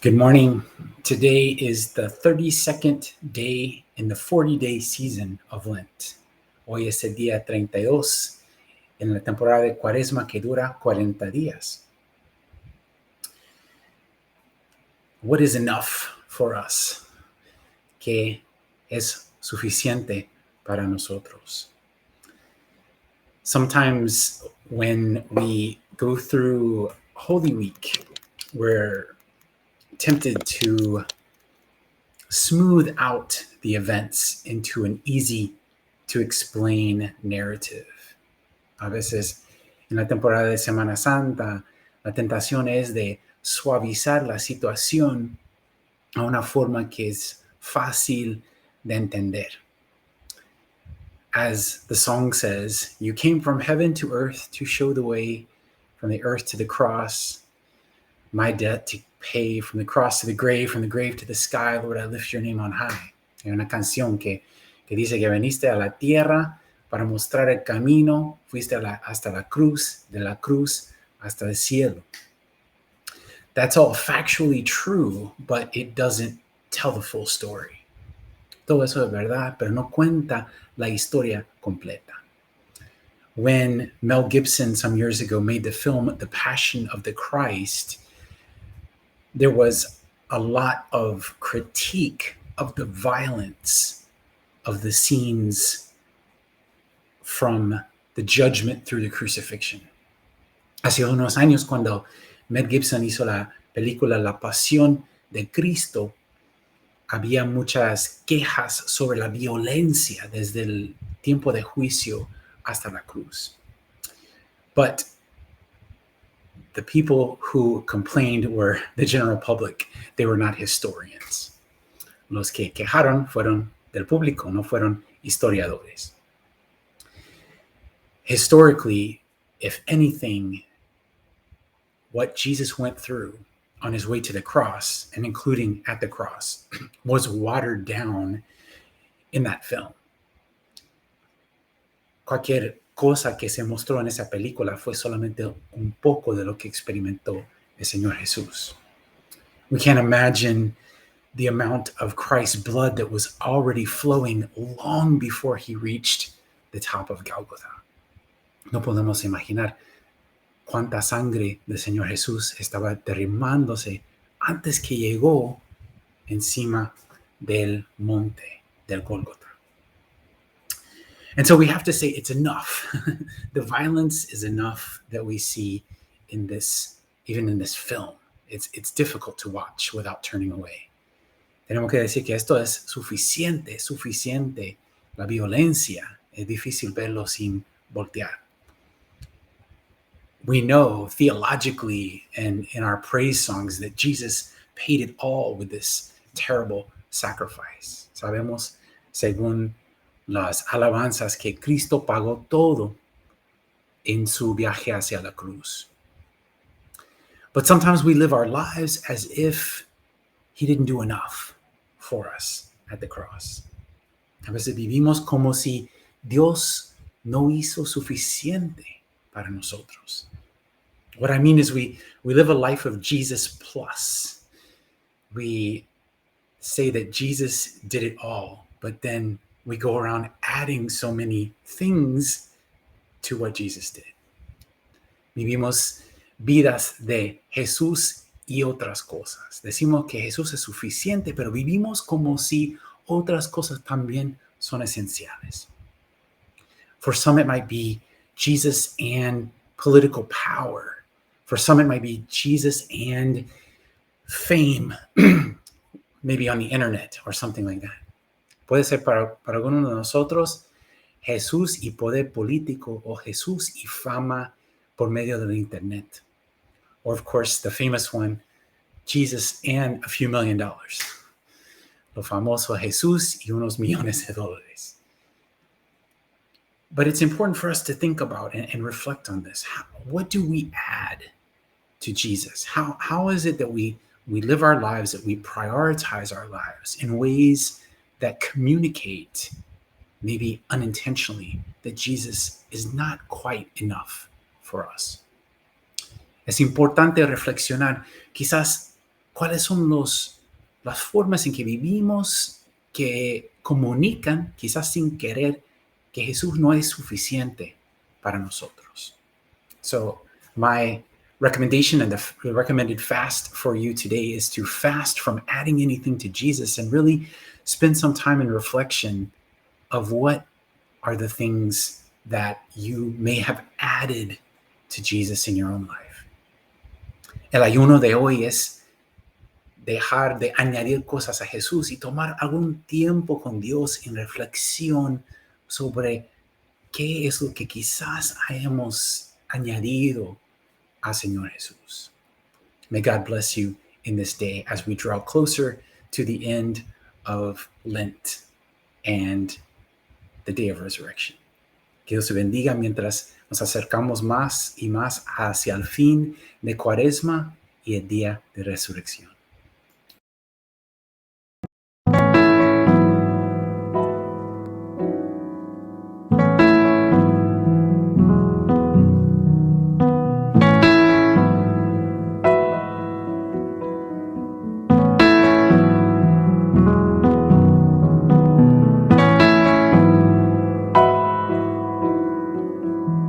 Good morning. Today is the 32nd day in the 40-day season of Lent. Hoy es el día 32 en la temporada de Cuaresma que dura 40 días. What is enough for us? ¿Qué es suficiente para nosotros? Sometimes when we go through Holy Week, we're tempted to smooth out the events into an easy to explain narrative. A veces en la temporada de Semana Santa, la tentación es de suavizar la situación a una forma que es fácil de entender. As the song says, you came from heaven to earth to show the way, from the earth to the cross, my debt to pay, from the cross to the grave to the sky, Lord, I lift your name on high. Hay una canción que dice que veniste a la tierra para mostrar el camino, fuiste hasta la cruz, de la cruz hasta el cielo. That's all factually true, but it doesn't tell the full story. Todo eso es verdad, pero no cuenta la historia completa. When Mel Gibson some years ago made the film The Passion of the Christ, there was a lot of critique of the violence of the scenes from the judgment through the crucifixion. Hace unos años, cuando Mel Gibson hizo la película La Pasión de Cristo, había muchas quejas sobre la violencia desde el tiempo de juicio hasta la cruz. But the people who complained were the general public. They were not historians. Los que quejaron fueron del público, no fueron historiadores. Historically, if anything, what Jesus went through on his way to the cross, and including at the cross, was watered down in that film. Cualquier cosa que se mostró en esa película fue solamente un poco de lo que experimentó el Señor Jesús. We can't imagine the amount of Christ's blood that was already flowing long before he reached the top of Golgotha. No podemos imaginar cuánta sangre del Señor Jesús estaba derramándose antes que llegó encima del monte del Golgotha. And so we have to say it's enough. The violence is enough that we see in this, even in this film. It's difficult to watch without turning away. Tenemos que decir que esto es suficiente. La violencia es difícil verlo sin voltear. We know theologically and in our praise songs that Jesus paid it all with this terrible sacrifice. Sabemos, según las alabanzas, que Cristo pagó todo en su viaje hacia la cruz. But sometimes we live our lives as if he didn't do enough for us at the cross. A veces vivimos como si Dios no hizo suficiente para nosotros. What I mean is we live a life of Jesus plus. We say that Jesus did it all, but then we go around adding so many things to what Jesus did. Vivimos vidas de Jesús y otras cosas. Decimos que Jesús es suficiente, pero vivimos como si otras cosas también son esenciales. For some, it might be Jesus and political power. For some, it might be Jesus and fame, maybe on the internet or something like that. Puede ser para algunos de nosotros Jesús y poder político, o Jesús y fama por medio del internet. Or, of course, the famous one, Jesus and a few $1 million. Lo famoso Jesús y unos millones de dólares. But it's important for us to think about and reflect on this. What do we add to Jesus? How is it that we live our lives, that we prioritize our lives in ways that communicate, maybe unintentionally, that Jesus is not quite enough for us? Es importante reflexionar quizás cuáles son las formas en que vivimos que comunican, quizás sin querer, que Jesús no es suficiente para nosotros. So my recommendation and the recommended fast for you today is to fast from adding anything to Jesus and really spend some time in reflection of what are the things that you may have added to Jesus in your own life. El ayuno de hoy es dejar de añadir cosas a Jesús y tomar algún tiempo con Dios en reflexión sobre qué es lo que quizás hayamos añadido al Señor Jesús. May God bless you in this day as we draw closer to the end of Lent and the day of resurrection. Que Dios te bendiga mientras nos acercamos más y más hacia el fin de Cuaresma y el día de resurrección.